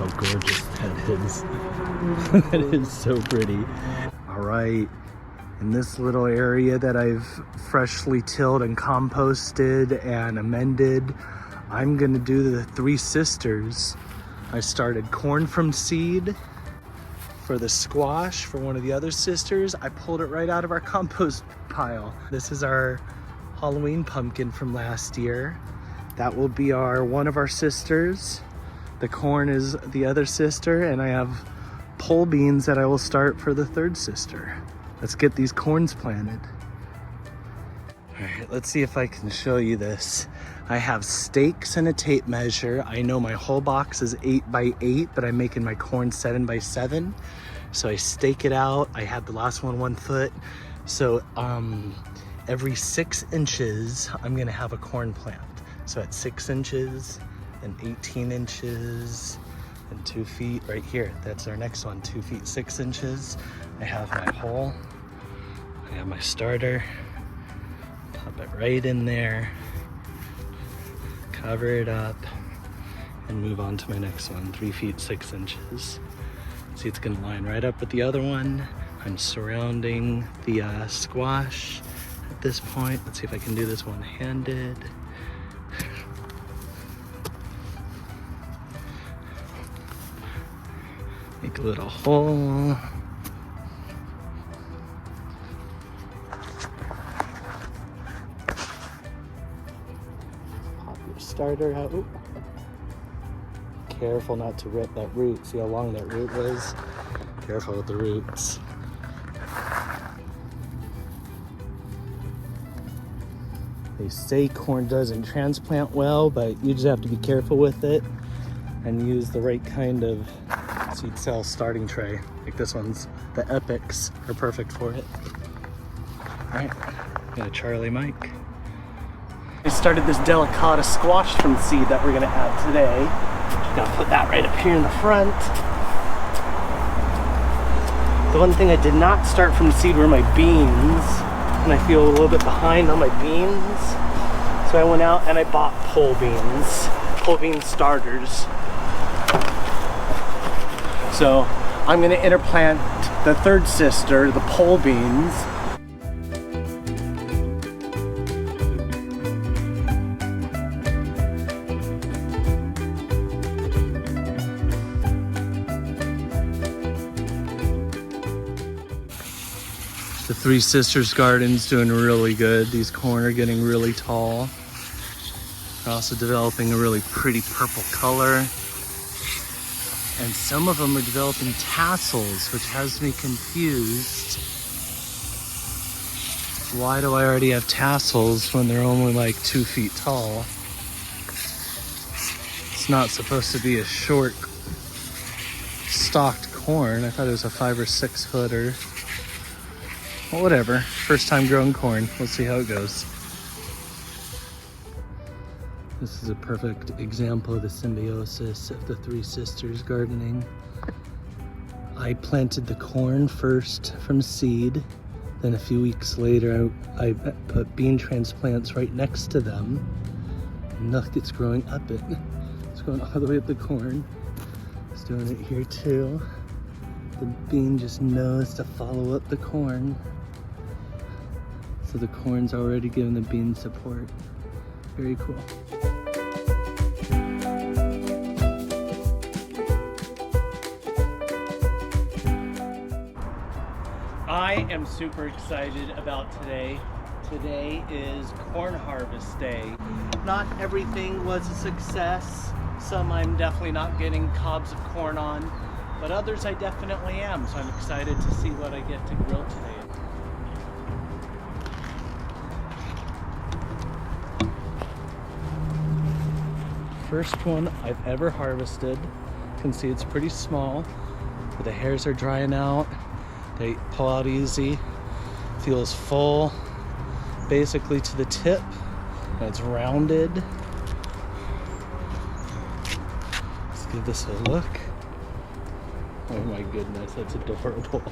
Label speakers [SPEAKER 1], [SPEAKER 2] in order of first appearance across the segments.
[SPEAKER 1] how gorgeous that is. That is so pretty. All right, in this little area that I've freshly tilled and composted and amended, I'm gonna do the Three Sisters. I started corn from seed for the squash for one of the other sisters. I pulled it right out of our compost pile. This is our Halloween pumpkin from last year. That will be one of our sisters. The corn is the other sister, and I have pole beans that I will start for the third sister. Let's get these corns planted. All right, let's see if I can show you this. I have stakes and a tape measure. I know my whole box is 8 by 8, but I'm making my corn 7 by 7. So I stake it out. I had the last one 1 foot. So every 6 inches, I'm gonna have a corn plant. So at 6 inches and 18 inches and 2 feet right here. That's our next one, 2 feet 6 inches. I have my hole. I have my starter. Pop it right in there. Cover it up and move on to my next one, 3 feet 6 inches. See, it's gonna line right up with the other one. I'm surrounding the squash at this point. Let's see if I can do this one-handed. Make a little hole. Starter out. Ooh. Careful not to rip that root. See how long that root was? Careful with the roots. They say corn doesn't transplant well, but you just have to be careful with it and use the right kind of seed cell starting tray. Like this one's, the Epics are perfect for it. All right, got a Charlie Mike. I started this delicata squash from seed that we're gonna add today. Gotta put that right up here in the front. The one thing I did not start from seed were my beans, and I feel a little bit behind on my beans. So I went out and I bought pole bean starters. So I'm gonna interplant the third sister, the pole beans. The Three Sisters garden's doing really good. These corn are getting really tall. They're also developing a really pretty purple color. And some of them are developing tassels, which has me confused. Why do I already have tassels when they're only like 2 feet tall? It's not supposed to be a short stalked corn. I thought it was a 5 or 6 footer. Well, whatever. First time growing corn. Let's see how it goes. This is a perfect example of the symbiosis of the Three Sisters gardening. I planted the corn first from seed. Then a few weeks later, I put bean transplants right next to them. And look, it's growing up it. It's growing all the way up the corn. It's doing it here too. The bean just knows to follow up the corn. So the corn's already giving the bean support. Very cool. I am super excited about today. Today is corn harvest day. Not everything was a success. Some I'm definitely not getting cobs of corn on, but others I definitely am. So I'm excited to see what I get to grill today. First one I've ever harvested. You can see it's pretty small, but the hairs are drying out. They pull out easy. Feels full, basically to the tip. And it's rounded. Let's give this a look. Oh my goodness, that's adorable.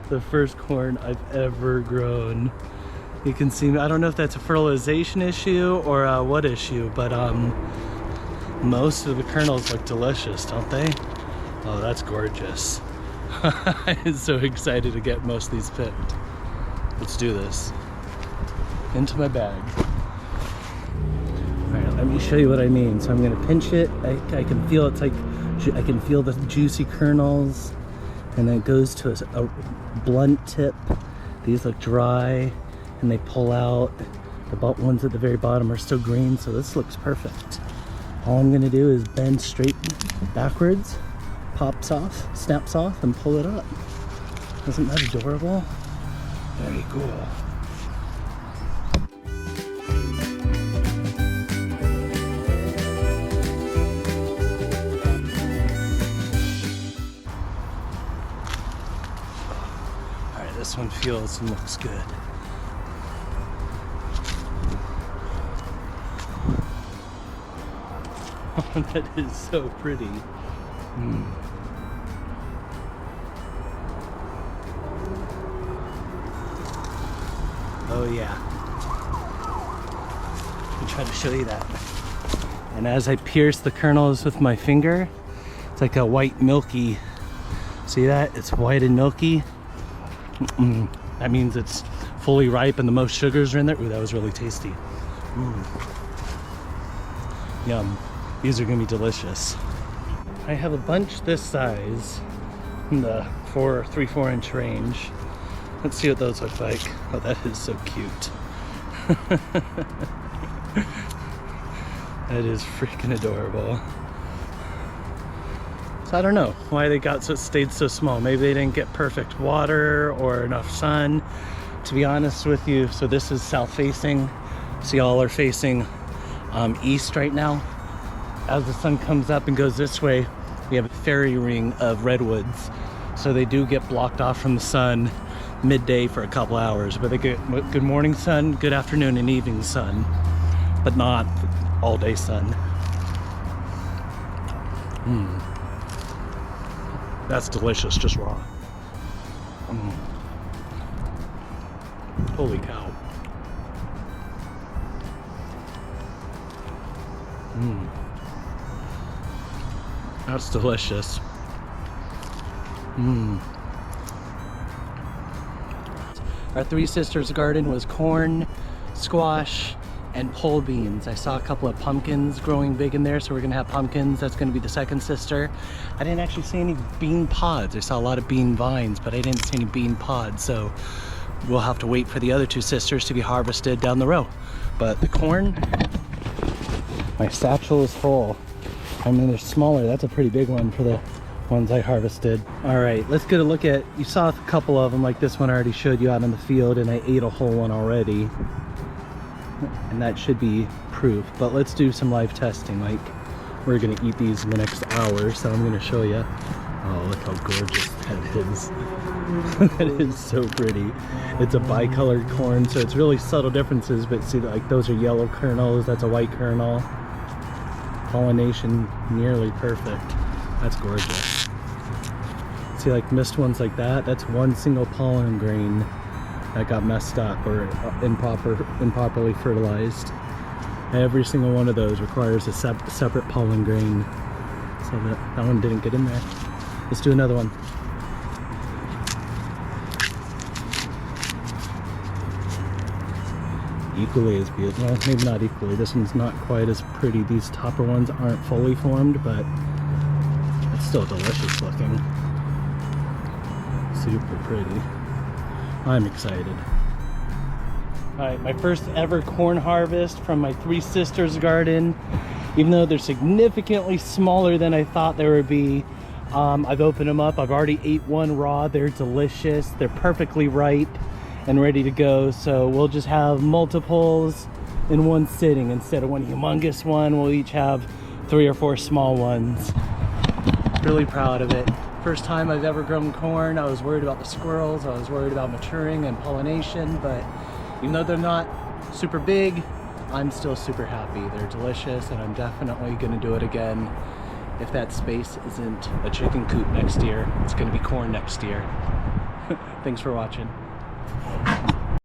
[SPEAKER 1] The first corn I've ever grown. You can see, I don't know if that's a fertilization issue or what issue, but Most of the kernels look delicious, don't they? Oh, that's gorgeous. I'm so excited to get most of these picked. Let's do this. Into my bag. All right, let me show you what I mean. So I'm gonna pinch it. I can feel it's like, I can feel the juicy kernels, and then it goes to a blunt tip. These look dry, and they pull out. The ones at the very bottom are still green, so this looks perfect. All I'm gonna do is bend straight backwards, pops off, snaps off, and pull it up. Isn't that adorable? Very cool. All right, this one feels and looks good. That is so pretty. Oh yeah. Let me try to show you that. And as I pierce the kernels with my finger, it's like a white milky. See that? It's white and milky. That means it's fully ripe and the most sugars are in there. Ooh, that was really tasty. Yum. These are gonna be delicious. I have a bunch this size in the 3-4 inch range. Let's see what those look like. Oh, that is so cute. That is freaking adorable. So I don't know why they stayed so small. Maybe they didn't get perfect water or enough sun, to be honest with you. So this is south facing. So y'all are facing east right now. As the sun comes up and goes this way, we have a fairy ring of redwoods. So they do get blocked off from the sun midday for a couple hours, but they get good morning sun, good afternoon and evening sun, but not all day sun. That's delicious, just raw. Holy cow. That's delicious. Our Three Sisters garden was corn, squash, and pole beans. I saw a couple of pumpkins growing big in there, so we're gonna have pumpkins. That's gonna be the second sister. I didn't actually see any bean pods. I saw a lot of bean vines, but I didn't see any bean pods, so we'll have to wait for the other two sisters to be harvested down the row. But the corn, my satchel is full. I mean, they're smaller. That's a pretty big one for the ones I harvested. All right, let's get a look at, you saw a couple of them, like this one I already showed you out in the field, and I ate a whole one already. And that should be proof, but let's do some live testing. Like, we're gonna eat these in the next hour, so I'm gonna show you. Oh, look how gorgeous that is. That is so pretty. It's a bicolored corn, so it's really subtle differences, but see, like, those are yellow kernels, that's a white kernel. Pollination nearly perfect. That's gorgeous. See, like, missed ones like that, that's one single pollen grain that got messed up or improperly fertilized. Every single one of those requires a separate pollen grain, so that one didn't get in there. Let's do another one. Equally as beautiful. Well, maybe not equally. This one's not quite as pretty. These topper ones aren't fully formed, but it's still delicious looking. Super pretty. I'm excited. All right, my first ever corn harvest from my Three Sisters garden. Even though they're significantly smaller than I thought they would be, I've opened them up. I've already ate one raw. They're delicious. They're perfectly ripe and ready to go. So we'll just have multiples in one sitting. Instead of one humongous one, we'll each have 3 or 4 small ones. Really proud of it. First time I've ever grown corn. I was worried about the squirrels. I was worried about maturing and pollination, but even though they're not super big, I'm still super happy. They're delicious, and I'm definitely gonna do it again. If that space isn't a chicken coop next year, it's gonna be corn next year. Thanks for watching.